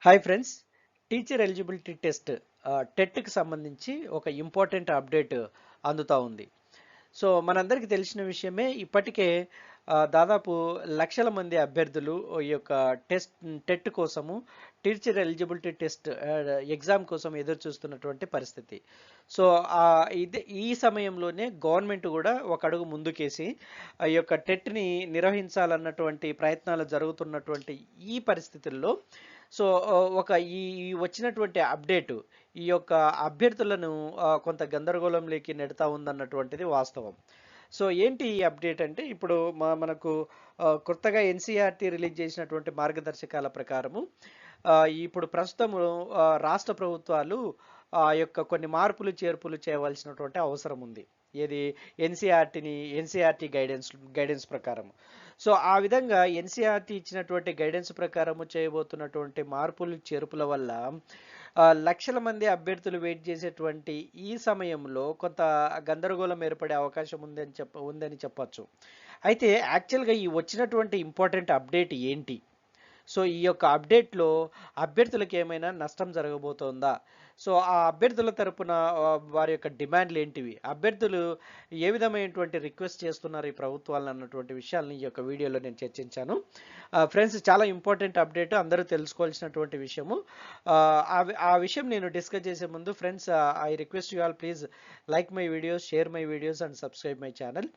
Hi friends. Teacher eligibility test టెట్కి సంబంధించి ఒక ఇంపార్టెంట్ అప్డేట్ అందుతా ఉంది. సో మనందరికీ తెలిసిన విషయమే. ఇప్పటికే దాదాపు లక్షల మంది అభ్యర్థులు ఈ యొక్క టెట్ కోసము, టీచర్ ఎలిజిబిలిటీ టెస్ట్ ఎగ్జామ్ కోసం ఎదురు చూస్తున్నటువంటి పరిస్థితి. సో ఈ సమయంలోనే గవర్నమెంట్ కూడా ఒక అడుగు ముందుకేసి ఈ యొక్క టెట్ని నిర్వహించాలన్నటువంటి ప్రయత్నాలు జరుగుతున్నటువంటి ఈ పరిస్థితుల్లో సో ఒక ఈ వచ్చినటువంటి అప్డేటు ఈ యొక్క అభ్యర్థులను కొంత గందరగోళంలోకి నెడతా ఉందన్నటువంటిది వాస్తవం. సో ఏంటి ఈ అప్డేట్ అంటే, ఇప్పుడు మనకు కొత్తగా ఎన్సీఆర్టీ రిలీజ్ చేసినటువంటి మార్గదర్శకాల ప్రకారము ఇప్పుడు ప్రస్తుతం రాష్ట్ర ప్రభుత్వాలు ఆ యొక్క కొన్ని మార్పులు చేర్పులు చేయవలసినటువంటి అవసరం ఉంది. ఏది ఎన్సీఆర్టీ గైడెన్స్ ప్రకారం. సో ఆ విధంగా ఎన్సీఆర్టీ ఇచ్చినటువంటి గైడెన్స్ ప్రకారము చేయబోతున్నటువంటి మార్పులు చేర్పుల వల్ల లక్షల మంది అభ్యర్థులు వెయిట్ చేసేటువంటి ఈ సమయంలో కొంత గందరగోళం ఏర్పడే అవకాశం ఉందని చెప్పొచ్చు. అయితే యాక్చువల్గా ఈ వచ్చినటువంటి ఇంపార్టెంట్ అప్డేట్ ఏంటి? సో ఈ యొక్క అప్డేట్లో అభ్యర్థులకు ఏమైనా నష్టం జరగబోతోందా? సో ఆ అభ్యర్థుల తరపున వారి యొక్క డిమాండ్లు ఏంటివి? అభ్యర్థులు ఏ విధమైనటువంటి రిక్వెస్ట్ చేస్తున్నారు ఈ ప్రభుత్వాలను అన్నటువంటి విషయాలను ఈ యొక్క వీడియోలో నేను చర్చించాను. ఫ్రెండ్స్, చాలా ఇంపార్టెంట్ అప్డేట్, అందరూ తెలుసుకోవాల్సినటువంటి విషయము. ఆ విషయం నేను డిస్కస్ చేసే ముందు friends, I request you all, please like my videos, share my videos and subscribe my channel.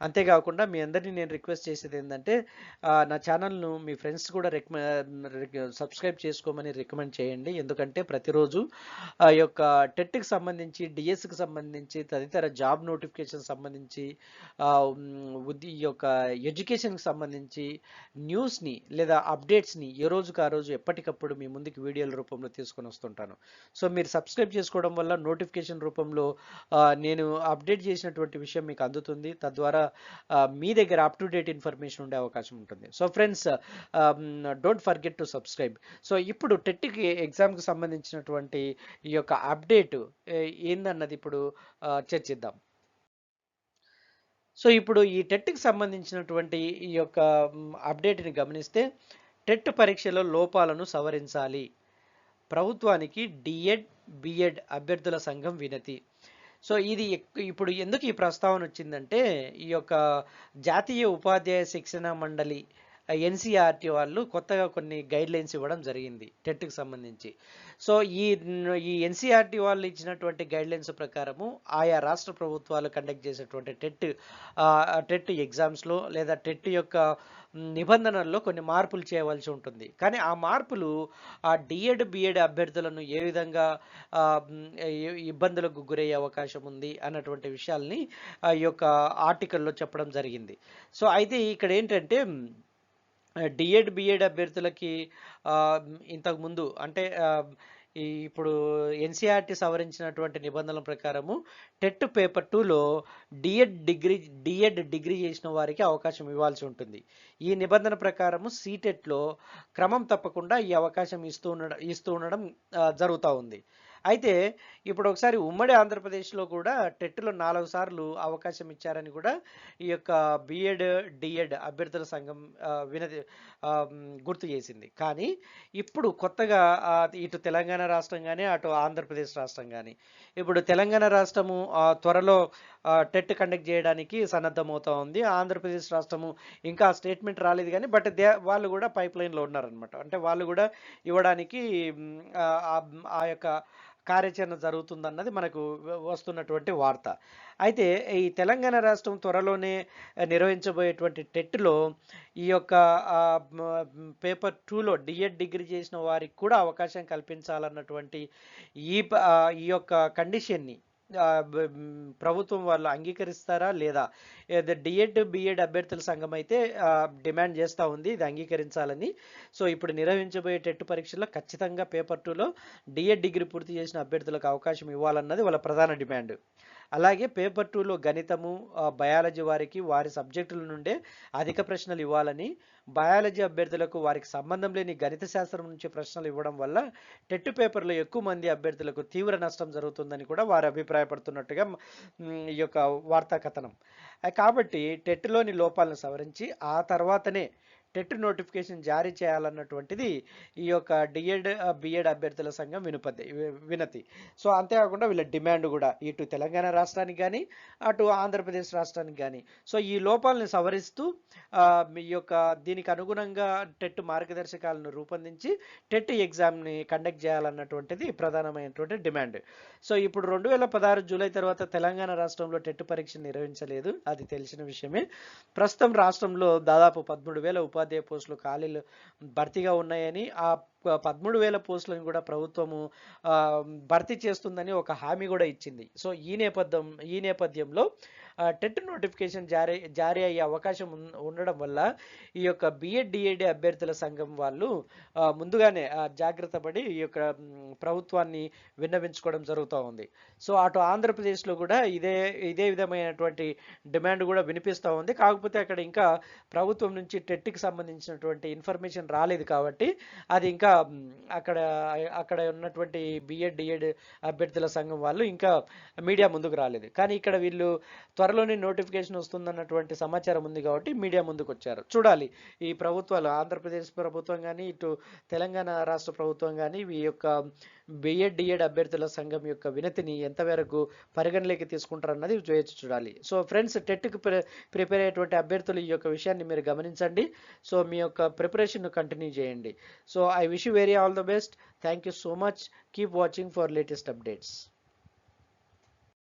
అంతేకాకుండా మీ అందరినీ నేను రిక్వెస్ట్ చేసేది ఏంటంటే, నా ఛానల్ను మీ ఫ్రెండ్స్ కూడా సబ్స్క్రైబ్ చేసుకోమని రికమెండ్ చేయండి. ఎందుకంటే ప్రతిరోజు ఆ యొక్క టెట్కి సంబంధించి, డిఎస్కి సంబంధించి, తదితర జాబ్ నోటిఫికేషన్ సంబంధించి, ఈ యొక్క ఎడ్యుకేషన్కి సంబంధించి న్యూస్ని లేదా అప్డేట్స్ని ఏ రోజుకి ఆ రోజు ఎప్పటికప్పుడు మీ ముందుకు వీడియోల రూపంలో తీసుకొని వస్తుంటాను. సో మీరు సబ్స్క్రైబ్ చేసుకోవడం వల్ల నోటిఫికేషన్ రూపంలో నేను అప్డేట్ చేసినటువంటి విషయం మీకు అందుతుంది. తద్వారా మీ దగ్గర అప్ టు డేట్ ఇన్ఫర్మేషన్ ఉండే అవకాశం ఉంటుంది. So friends, don't forget to subscribe. So ఇప్పుడు టెట్కి ఎగ్జామ్కి సంబంధించినటువంటి ఈ యొక్క అప్డేట్ ఏందన్నది ఇప్పుడు చర్చిద్దాం. సో ఇప్పుడు ఈ టెట్కి సంబంధించినటువంటి ఈ యొక్క అప్డేట్ని గమనిస్తే, టెట్ పరీక్షలో లోపాలను సవరించాలి, ప్రభుత్వానికి డిఎడ్ బిఎడ్ అభ్యర్థుల సంఘం వినతి. సో ఇది ఇప్పుడు ఎందుకు ఈ ప్రస్తావన వచ్చిందంటే, ఈ యొక్క జాతీయ ఉపాధ్యాయ శిక్షణ మండలి ఎన్సీఆర్టీ వాళ్ళు కొత్తగా కొన్ని గైడ్ లైన్స్ ఇవ్వడం జరిగింది టెట్కి సంబంధించి. సో ఈ ఎన్సీఆర్టీ వాళ్ళు ఇచ్చినటువంటి గైడ్ లైన్స్ ప్రకారము ఆయా రాష్ట్ర ప్రభుత్వాలు కండక్ట్ చేసేటువంటి టెట్ ఎగ్జామ్స్లో లేదా టెట్ యొక్క నిబంధనల్లో కొన్ని మార్పులు చేయవలసి ఉంటుంది. కానీ ఆ మార్పులు ఆ డిఎడ్ బిఎడ్ అభ్యర్థులను ఏ విధంగా ఇబ్బందులకు గురయ్యే అవకాశం ఉంది అన్నటువంటి విషయాల్ని ఈ యొక్క ఆర్టికల్లో చెప్పడం జరిగింది. సో అయితే ఇక్కడ ఏంటంటే, డిఎడ్ బిఎడ్ అభ్యర్థులకి ఇంతకుముందు అంటే ఇప్పుడు ఎన్సీఆర్టీ సవరించినటువంటి నిబంధనల ప్రకారము టెట్ పేపర్ 2లో డిఎడ్ డిగ్రీ చేసిన వారికి అవకాశం ఇవ్వాల్సి ఉంటుంది. ఈ నిబంధన ప్రకారము సీటెట్లో క్రమం తప్పకుండా ఈ అవకాశం ఇస్తూ ఉండడం జరుగుతూ ఉంది. అయితే ఇప్పుడు ఒకసారి ఉమ్మడి ఆంధ్రప్రదేశ్లో కూడా టెట్లో 4 సార్లు అవకాశం ఇచ్చారని కూడా ఈ యొక్క బిఎడ్ డిఎడ్ అభ్యర్థుల సంఘం గుర్తు చేసింది. కానీ ఇప్పుడు కొత్తగా ఇటు తెలంగాణ రాష్ట్రం కానీ అటు ఆంధ్రప్రదేశ్ రాష్ట్రం కానీ, ఇప్పుడు తెలంగాణ రాష్ట్రము త్వరలో టెట్ కండక్ట్ చేయడానికి సన్నద్ధమవుతా ఉంది. ఆంధ్రప్రదేశ్ రాష్ట్రము ఇంకా స్టేట్మెంట్ రాలేదు కానీ, బట్ వాళ్ళు కూడా పైప్ లైన్లో ఉన్నారనమాట. అంటే వాళ్ళు కూడా ఇవ్వడానికి ఆ యొక్క కార్యాచరణ జరుగుతుందన్నది మనకు వస్తున్నటువంటి వార్త. అయితే ఈ తెలంగాణ రాష్ట్రం త్వరలోనే నిర్వహించబోయేటువంటి టెట్లో ఈ యొక్క పేపర్ 2లో డిఎడ్ డిగ్రీ చేసిన వారికి కూడా అవకాశం కల్పించాలన్నటువంటి ఈ యొక్క కండిషన్ని ప్రభుత్వం వాళ్ళు అంగీకరిస్తారా లేదా? డిఎడ్ బిఎడ్ అభ్యర్థుల సంఘం అయితే డిమాండ్ చేస్తూ ఉంది ఇది అంగీకరించాలని. సో ఇప్పుడు నిర్వహించబోయే టెట్ పరీక్షల్లో ఖచ్చితంగా పేపర్ 2లో డిఎడ్ డిగ్రీ పూర్తి చేసిన అభ్యర్థులకు అవకాశం ఇవ్వాలన్నది వాళ్ళ ప్రధాన డిమాండ్. అలాగే పేపర్ 2లో గణితము, బయాలజీ వారికి వారి సబ్జెక్టుల నుండే అధిక ప్రశ్నలు ఇవ్వాలని, బయాలజీ అభ్యర్థులకు వారికి సంబంధం లేని గణిత శాస్త్రం నుంచి ప్రశ్నలు ఇవ్వడం వల్ల టెట్ పేపర్లో ఎక్కువ మంది అభ్యర్థులకు తీవ్ర నష్టం జరుగుతుందని కూడా వారు అభిప్రాయపడుతున్నట్టుగా ఈ యొక్క వార్తా కథనం. కాబట్టి టెట్లోని లోపాలను సవరించి ఆ తర్వాతనే టెట్ నోటిఫికేషన్ జారీ చేయాలన్నటువంటిది ఈ యొక్క డిఎడ్ బిఎడ్ అభ్యర్థుల సంఘం వినతి. సో అంతేకాకుండా వీళ్ళ డిమాండ్ కూడా ఇటు తెలంగాణ రాష్ట్రానికి కానీ అటు ఆంధ్రప్రదేశ్ రాష్ట్రానికి కానీ. సో ఈ లోపాలను సవరిస్తూ ఈ యొక్క దీనికి అనుగుణంగా టెట్ మార్గదర్శకాలను రూపొందించి టెట్ ఎగ్జామ్ని కండక్ట్ చేయాలన్నటువంటిది ప్రధానమైనటువంటి డిమాండ్. సో ఇప్పుడు 2016 జూలై తర్వాత తెలంగాణ రాష్ట్రంలో టెట్ పరీక్ష నిర్వహించలేదు, అది తెలిసిన విషయమే. ప్రస్తుతం రాష్ట్రంలో దాదాపు 13,000 ఉపాధ్యాయ పోస్టులు ఖాళీలు భర్తీగా ఉన్నాయని, ఆ 13,000 పోస్టులను కూడా ప్రభుత్వము భర్తీ చేస్తుందని ఒక హామీ కూడా ఇచ్చింది. సో ఈ నేపథ్యంలో టెట్ నోటిఫికేషన్ జారీ అయ్యే అవకాశం ఉండడం వల్ల ఈ యొక్క బిఎడ్ డిఎడ్ అభ్యర్థుల సంఘం వాళ్ళు ముందుగానే జాగ్రత్త పడి ఈ యొక్క ప్రభుత్వాన్ని విన్నవించుకోవడం జరుగుతూ ఉంది. సో అటు ఆంధ్రప్రదేశ్లో కూడా ఇదే విధమైనటువంటి డిమాండ్ కూడా వినిపిస్తూ ఉంది. కాకపోతే అక్కడ ఇంకా ప్రభుత్వం నుంచి టెట్కి సంబంధించినటువంటి ఇన్ఫర్మేషన్ రాలేదు కాబట్టి అది ఇంకా అక్కడ ఉన్నటువంటి బిఎడ్ డిఎడ్ అభ్యర్థుల సంఘం వాళ్ళు ఇంకా మీడియా ముందుకు రాలేదు. కానీ ఇక్కడ వీళ్ళు త్వరలోనే నోటిఫికేషన్ వస్తుందన్నటువంటి సమాచారం ఉంది కాబట్టి మీడియా ముందుకు వచ్చారు. చూడాలి ఈ ప్రభుత్వాలు, ఆంధ్రప్రదేశ్ ప్రభుత్వం కానీ ఇటు తెలంగాణ రాష్ట్ర ప్రభుత్వం కానీ ఈ యొక్క బిఎడ్ డిఎడ్ అభ్యర్థుల సంఘం యొక్క వినతిని ఎంతవరకు పరిగణలోకి తీసుకుంటారన్నది చూడాలి. సో ఫ్రెండ్స్, టెట్కి ప్రిపేర్ అయ్యేటువంటి అభ్యర్థులు ఈ యొక్క విషయాన్ని మీరు గమనించండి. సో మీ యొక్క ప్రిపరేషన్ కంటిన్యూ చేయండి. So I wish you very all the best. Thank you so much. Keep watching for latest updates.